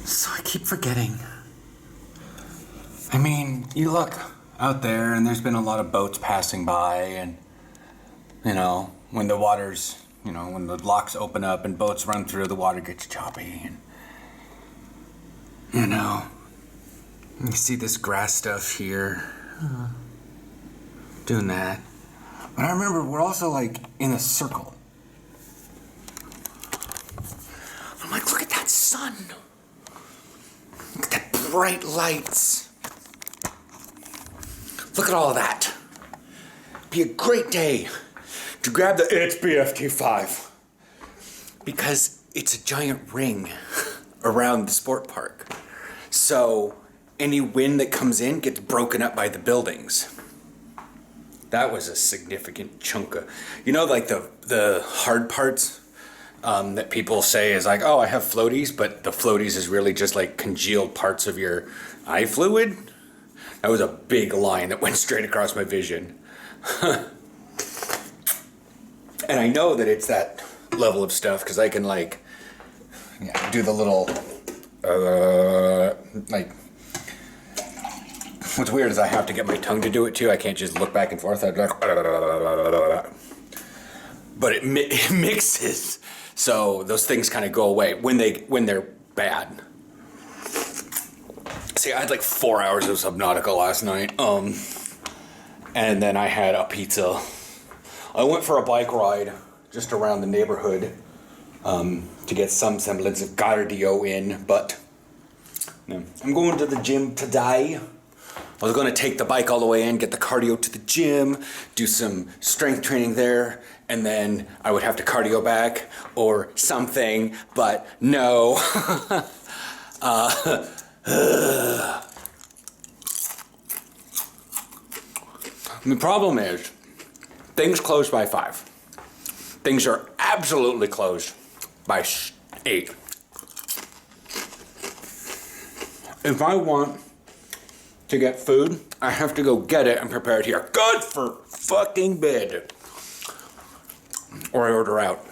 So I keep forgetting. I mean, you look out there and there's been a lot of boats passing by, and, you know, when the water's, you know, when the locks open up and boats run through, the water gets choppy, and, you know, you see this grass stuff here, doing that. But I remember we're also like in a circle. I'm like, look at that sun. Look at that bright lights. Look at all of that. Be a great day to grab the It's BFT5, because it's a giant ring around the sport park. So any wind that comes in gets broken up by the buildings. That was a significant chunk of, you know, like the hard parts that people say is like, oh, I have floaties, but the floaties is really just like congealed parts of your eye fluid. That was a big line that went straight across my vision. And I know that it's that level of stuff because I can like, yeah, do the little, like, what's weird is I have to get my tongue to do it too. I can't just look back and forth. But it mixes, so those things kind of go away when they're bad. See, I had like 4 hours of Subnautica last night, and then I had a pizza. I went for a bike ride just around the neighborhood to get some semblance of cardio in, but no. I'm going to the gym today. I was going to take the bike all the way in, get the cardio to the gym, do some strength training there, and then I would have to cardio back or something, but no. The problem is, things close by 5. Things are absolutely closed by 8. If I want to get food, I have to go get it and prepare it here. God for fucking bed. Or I order out.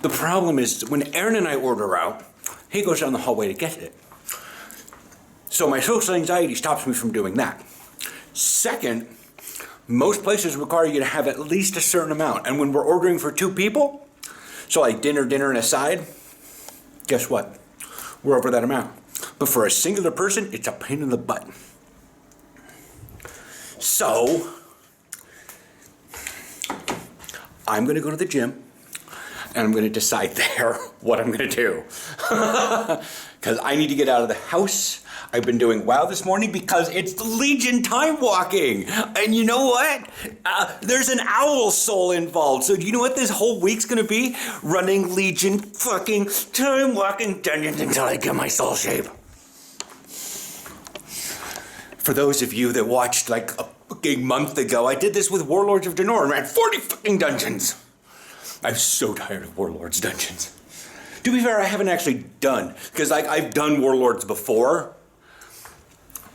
The problem is when Aaron and I order out, he goes down the hallway to get it. So my social anxiety stops me from doing that. Second, most places require you to have at least a certain amount. And when we're ordering for 2 people, so like dinner, and a side, guess what? We're over that amount. But for a singular person, it's a pain in the butt. So, I'm going to go to the gym, and I'm going to decide there what I'm going to do. Because I need to get out of the house. I've been doing WoW this morning because it's Legion time walking. And you know what? There's an owl soul involved. So do you know what this whole week's going to be? Running Legion fucking time walking dungeons until I get my soul shape. For those of you that watched like a fucking month ago, I did this with Warlords of Draenor and ran 40 fucking dungeons. I'm so tired of Warlords dungeons. To be fair, I haven't actually done, because like I've done Warlords before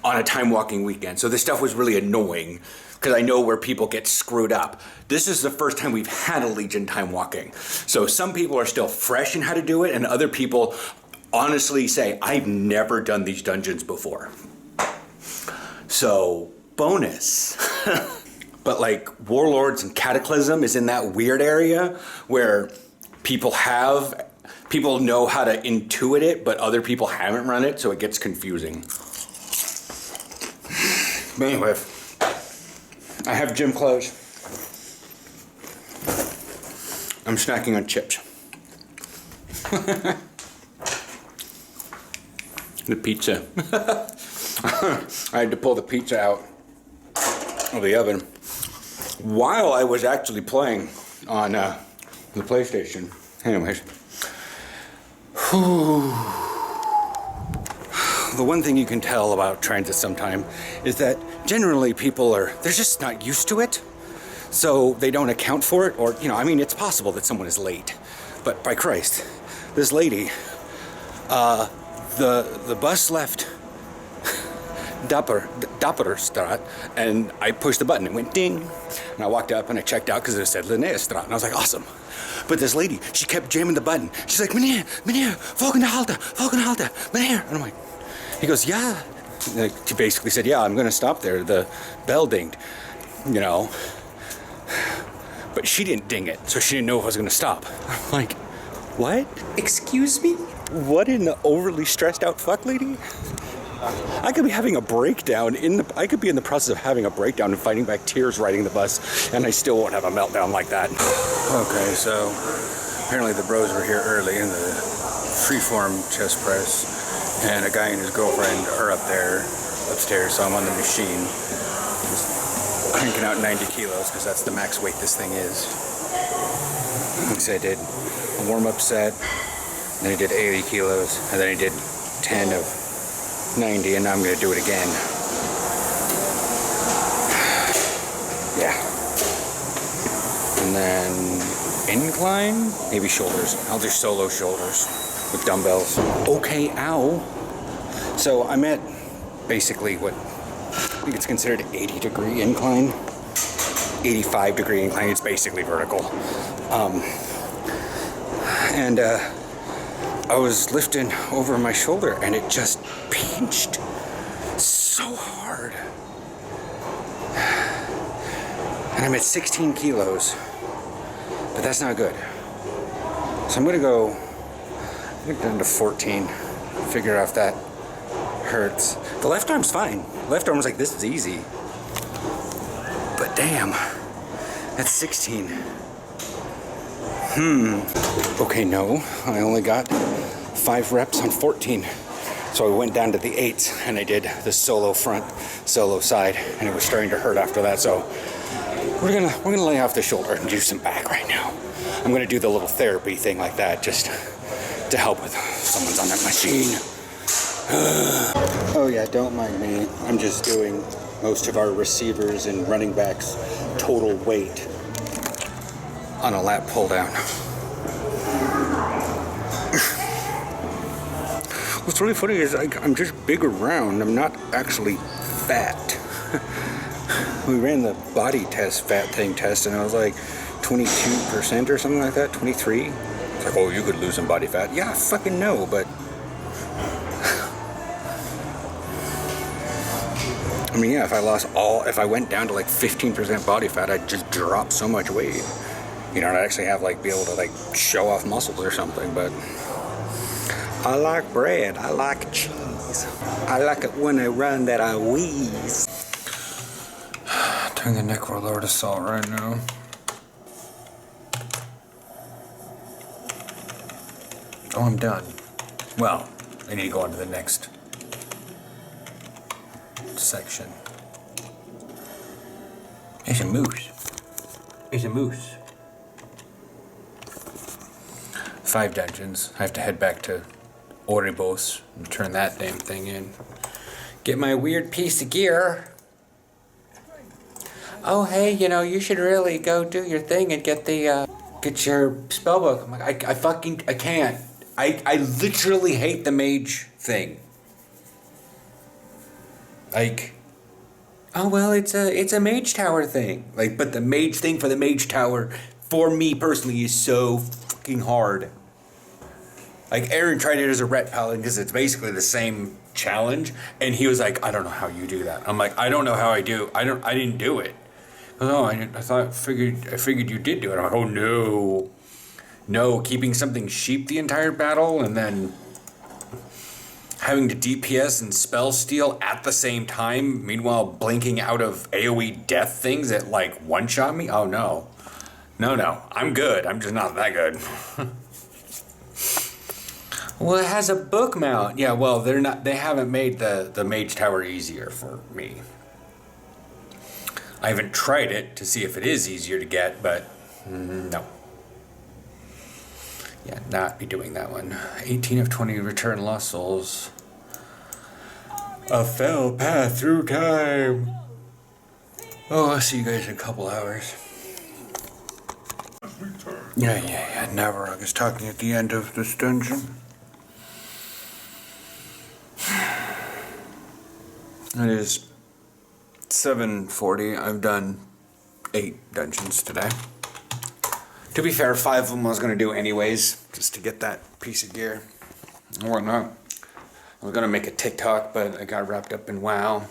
on a time walking weekend. So this stuff was really annoying because I know where people get screwed up. This is the first time we've had a Legion time walking. So some people are still fresh in how to do it, and other people honestly say, I've never done these dungeons before. So, bonus. But like Warlords and Cataclysm is in that weird area where people know how to intuit it, but other people haven't run it, so it gets confusing. But anyway, I have gym clothes. I'm snacking on chips. The pizza. I had to pull the pizza out of the oven while I was actually playing on the PlayStation. Anyways. The one thing you can tell about transit sometime is that generally people they're just not used to it. So they don't account for it, or, you know, I mean, it's possible that someone is late. But by Christ, this lady, the bus left Dapperstraat, and I pushed the button. It went ding, and I walked up and I checked out because it said Linnéestraat, and I was like, awesome. But this lady, she kept jamming the button. She's like, meneer, volgende halte, meneer. And I'm like, he goes, yeah. Like, she basically said, yeah, I'm going to stop there. The bell dinged, you know. But she didn't ding it, so she didn't know if I was going to stop. I'm like, what? Excuse me? What in the overly stressed out fuck lady? I could be having a breakdown I could be in the process of having a breakdown and fighting back tears riding the bus, and I still won't have a meltdown like that. Okay, so apparently the bros were here early in the freeform chest press, and a guy and his girlfriend are up there, upstairs, so I'm on the machine, just cranking out 90 kilos, because that's the max weight this thing is. So I did a warm-up set, then I did 80 kilos, and then I did 10 of 90, and now I'm going to do it again. Yeah. And then incline, maybe shoulders. I'll do solo shoulders with dumbbells. Okay, ow. So I'm at basically what I think it's considered 80-degree incline. 85-degree incline. It's basically vertical. And I was lifting over my shoulder and it just pinched so hard. And I'm at 16 kilos, but that's not good. So I'm gonna go down to 14, figure out if that hurts. The left arm's fine. The left arm was like, this is easy. But damn, that's 16. Okay, no, I only got 5 reps on 14. So I went down to the 8s and I did the solo front, solo side, and it was starting to hurt after that. So we're gonna lay off the shoulder and do some back right now. I'm gonna do the little therapy thing like that, just to help with someone's on that machine. Oh yeah, don't mind me. I'm just doing most of our receivers and running backs total weight on a lat pull down. What's really funny is I'm just big around. I'm not actually fat. We ran the body test, fat thing test, and I was like 22% or something like that, 23. It's like, oh, you could lose some body fat. Yeah, I fucking know, but I mean, yeah, if I went down to like 15% body fat, I'd just drop so much weight. You know, I'd actually have be able to show off muscles or something, but I like bread, I like cheese. I like it when I run that I wheeze. Turn the neck roll over to salt right now. Oh, I'm done. Well, I need to go on to the next section. It's a moose. It's a moose. 5 dungeons. I have to head back to Oribos and turn that damn thing in. Get my weird piece of gear. Oh, hey, you should really go do your thing and get your spellbook. I'm like, I can't. I literally hate the mage thing. Oh, well, it's a mage tower thing. But the mage thing for the mage tower, for me personally, is so fucking hard. Aaron tried it as a ret paladin because it's basically the same challenge, and he was like, I don't know how you do that. I'm like, I don't know how I do. I didn't do it. Oh, I figured you did do it. I'm like, oh no, keeping something sheep the entire battle and then having to DPS and spell steal at the same time, meanwhile blinking out of AoE death things that one-shot me. Oh no, I'm good. I'm just not that good. Well, it has a book mount. Yeah, well, they haven't made the mage tower easier for me. I haven't tried it to see if it is easier to get, but no. Yeah, not be doing that one. 18 of 20 return lost souls. A fell path through time. Oh, I'll see you guys in a couple hours. Yeah. Navarog is talking at the end of this dungeon. It is 7:40. I've done 8 dungeons today. To be fair, 5 of them I was going to do anyways, just to get that piece of gear and whatnot. I was going to make a TikTok, but I got wrapped up in WoW.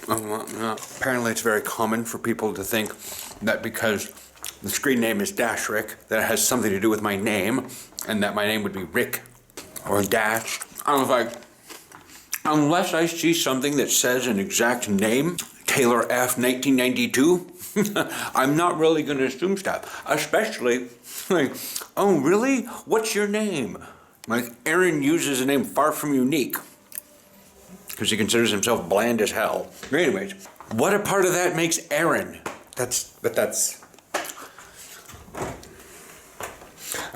Apparently it's very common for people to think that because the screen name is Dashric, that it has something to do with my name, and that my name would be Rick or Dash. I was like, unless I see something that says an exact name, Taylor F. 1992, I'm not really going to assume stuff. Especially, like, oh really? What's your name? Like, Aaron uses a name far from unique, because he considers himself bland as hell. Anyways, what a part of that makes Aaron? I'm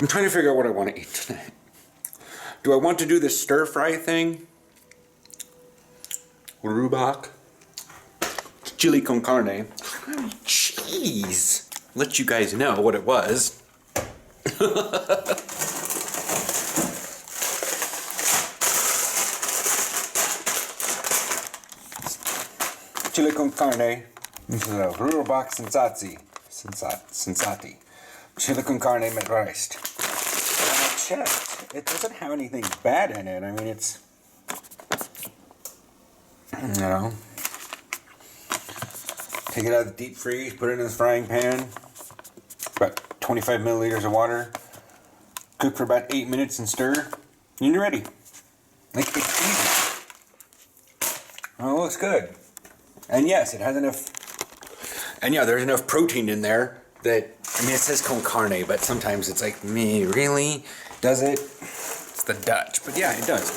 trying to figure out what I want to eat tonight. Do I want to do the stir fry thing? Rhubarb? Chili con carne. Cheese. Let you guys know what it was. Chili con carne. Rhubarb sensati. Chili con carne mit rice. And I checked. It doesn't have anything bad in it. I mean, it's, you know, take it out of the deep freeze, put it in the frying pan, about 25 milliliters of water, cook for about 8 minutes and stir, and you're ready. Like, it's easy. Oh, it looks good. And yes, it has enough. And yeah, there's enough protein in there that, I mean, it says con carne, but sometimes it's like, me, really? Does it? It's the Dutch, but yeah, it does.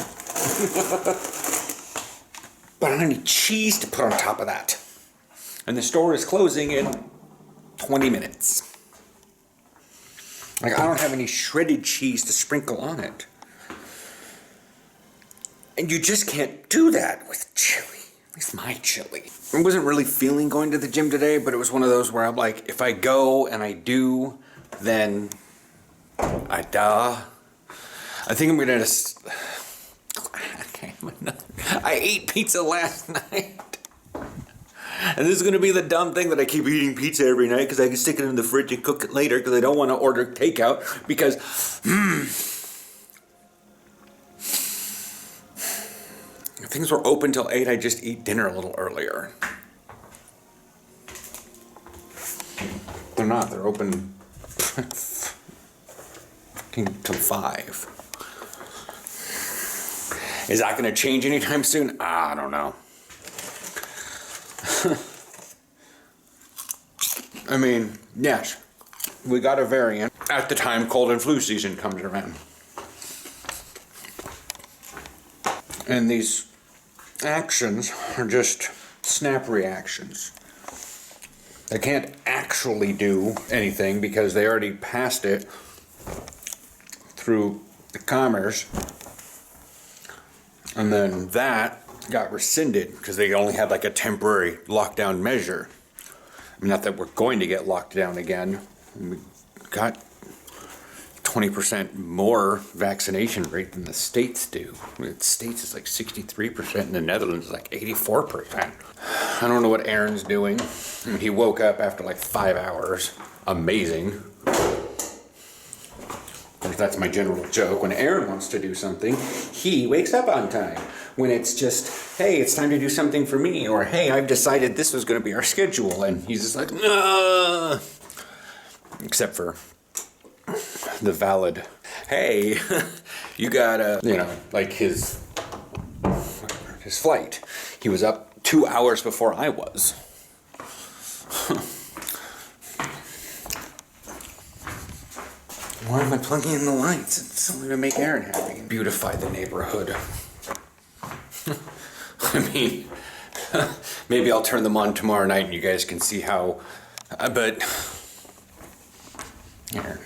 But I don't need cheese to put on top of that. And the store is closing in 20 minutes. Like, I don't have any shredded cheese to sprinkle on it. And you just can't do that with chili. At least my chili. I wasn't really feeling going to the gym today, but it was one of those where I'm like, if I go and I do, then I die. I think I'm gonna just... I ate pizza last night. And this is gonna be the dumb thing that I keep eating pizza every night because I can stick it in the fridge and cook it later because I don't want to order takeout because if things were open till 8, I just eat dinner a little earlier. They're not. They're open till 5. Is that going to change anytime soon? I don't know. I mean, yes, we got a variant at the time cold and flu season comes around. And these actions are just snap reactions. They can't actually do anything because they already passed it through the commerce. And then that got rescinded because they only had like a temporary lockdown measure. I mean, not that we're going to get locked down again. We got 20% more vaccination rate than the States do. The States is like 63%, and the Netherlands is like 84%. I don't know what Aaron's doing. I mean, he woke up after like 5 hours. Amazing. That's my general joke. When Aaron wants to do something, he wakes up on time. When it's just, hey, it's time to do something for me, or hey, I've decided this was going to be our schedule, and he's just like, nah. Except for the valid, hey, you gotta, you know, like his flight. He was up 2 hours before I was. Why am I plugging in the lights? It's only to make Aaron happy. Beautify the neighborhood. I mean, maybe I'll turn them on tomorrow night and you guys can see how, but, here.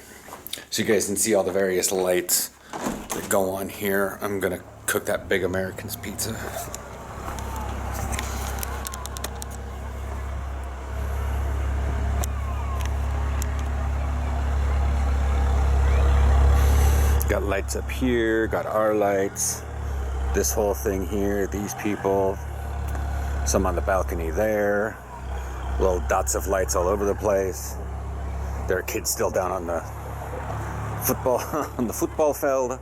So you guys can see all the various lights that go on here. I'm gonna cook that Big American's pizza. Got lights up here, got our lights, this whole thing here, these people, Some on the balcony there. Little dots of lights all over the place. There are kids still down on the football on the football field.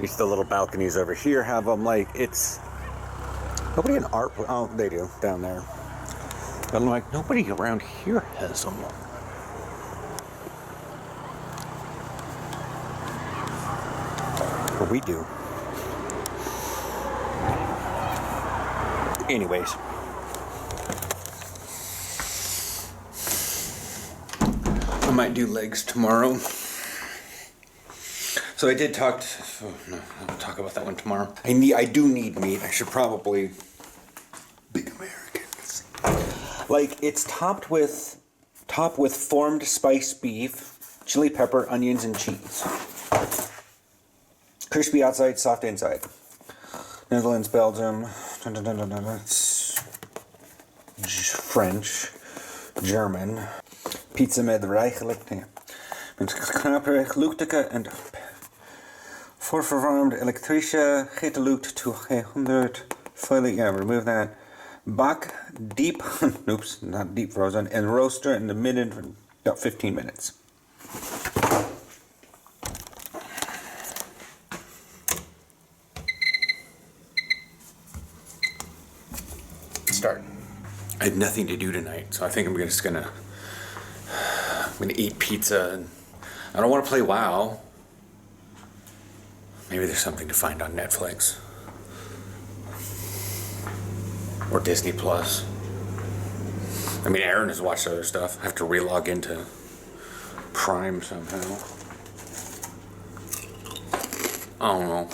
These the little balconies over here have them. Like, it's nobody in art. Oh, they do down there. But I'm like, nobody around here has them. But we do. Anyways. I might do legs tomorrow. So I did talk to, oh, no, I'll talk about that one tomorrow. I do need meat. I should probably, big Americans. Like, it's topped with formed spiced beef, chili pepper, onions, and cheese. Crispy outside, soft inside. Netherlands, Belgium, French, German. Pizza met rijkelijk, nee. Met knaperig, luchtige en voorverwarmd elektrische getelucht to 100 fully, yeah, remove that. Bak deep, oops, not deep frozen, and roaster in the minute, about 15 minutes. Start. I had nothing to do tonight, so I think I'm just gonna eat pizza, and I don't want to play WoW. Maybe there's something to find on Netflix or Disney Plus. I mean, Aaron has watched other stuff. I have to relog into Prime somehow. I don't know.